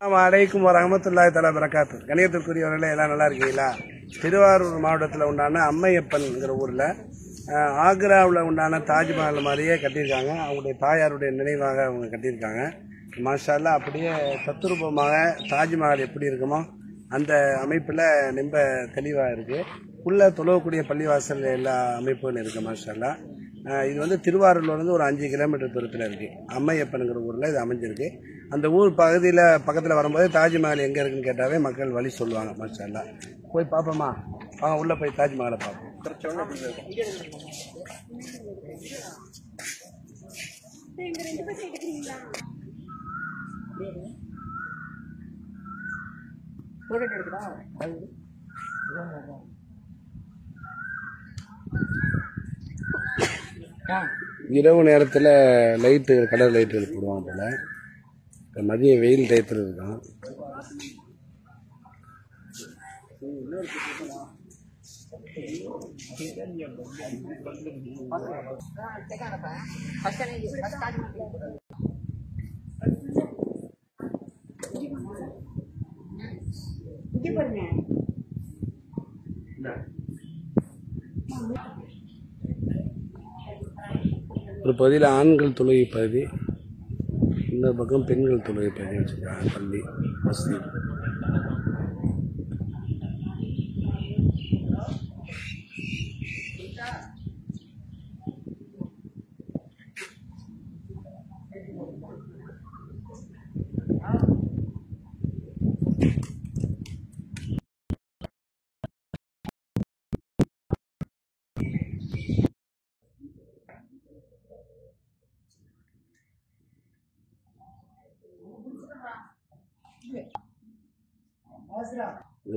அலைக்கும் வரஹ்மத்துல்லாஹி தஆலா பரக்காத்து. கணியத்திற்குரியவர்களே, எல்லாம் நல்லா இருக்கீங்களா? திருவாரூர் மாவட்டத்தில் உண்டான அம்மையப்பன்ங்கிற ஊரில் ஆக்ராவில் உண்டான தாஜ்மஹால் மாதிரியே கட்டியிருக்காங்க. அவங்களுடைய தாயாருடைய நினைவாக அவங்க கட்டியிருக்காங்க. மாஷா அல்லாஹ். அப்படியே தத்ரூபமாக தாஜ்மஹால் எப்படி இருக்குமோ அந்த அமைப்பில் ரொம்ப தெளிவாக இருக்குது. உள்ளே தொழக்கூடிய பள்ளிவாசல் எல்லா அமைப்புகளும் இருக்குது. மாஷா அல்லாஹ். இது வந்து திருவாரூர்லேருந்து ஒரு 5 கிலோமீட்டர் தூரத்தில் இருக்குது. அம்மையப்பனுங்கிற ஊரில் இது அமைஞ்சிருக்கு. அந்த ஊர் பக்கத்தில் வரும்போது தாஜ்மஹால் எங்கே இருக்குன்னு கேட்டாவே மக்கள் வழி சொல்லுவாங்க. மாஷா அல்லாஹ். போய் பார்ப்போமா? வாங்க உள்ளே போய் தாஜ்மஹாலை பார்ப்போம். இரவு நேரத்தில் லைட்டு, கடல் லைட்டுகள் போடுவாங்க போல. மதிய வெயில் டயத்தில் இருக்கான். ஒரு பகுதியில் ஆண்கள் தொழுகை பகுதி, இந்த பக்கம் பெண்கள் தொழுகை பகுதி வச்சுருக்காங்க. பள்ளி மஸ்ஜித்.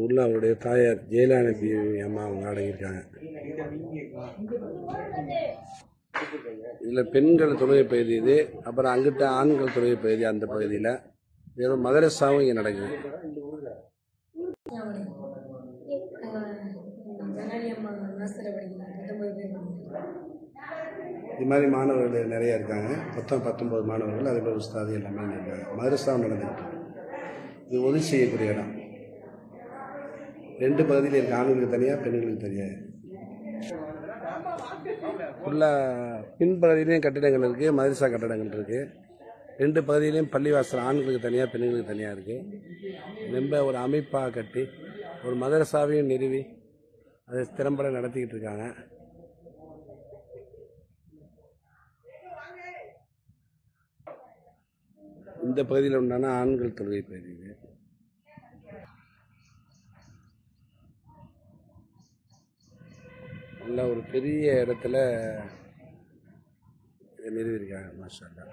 உள்ள அவருடைய தாயார் ஜெயலானி அம்மா அவங்க அடங்கியிருக்காங்க. இதில் பெண்கள் தொழுகை பகுதி இது. அப்புறம் அங்கிட்ட ஆண்கள் தொழுகை பகுதி. அந்த பகுதியில் வெறும் மதரசாவும் இங்கே நடக்குது. இது மாதிரி மாணவர்கள் நிறைய இருக்காங்க. மொத்தம் 19 மாணவர்கள், அதில் உஸ்தாது எல்லாமே இருக்காங்க. மதரசாவும் நடந்துக்கிட்டு இருக்கு. இது உதவி செய்யக்கூடிய இடம். 2 பகுதியில் இருக்குது. ஆண்களுக்கு தனியாக, பெண்களுக்கு தனியாக. ஃபுல்லாக பின்பகுதியிலையும் கட்டிடங்கள் இருக்குது, மதரசா கட்டிடங்கள் இருக்குது. 2 பகுதியிலையும் பள்ளிவாசல் ஆண்களுக்கு தனியாக, பெண்களுக்கு தனியாக இருக்குது. ரொம்ப ஒரு அமைப்பாக கட்டி ஒரு மதரசாவையும் நிறுவி அதை திறம்பட நடத்திக்கிட்டு இருக்காங்க. இந்த பகுதியில் உண்டான ஆண்கள் தொழுகை பகுதி இது. நல்ல ஒரு பெரிய இடத்துல நிறுவிருக்காங்க. மாஷா அல்லாஹ்.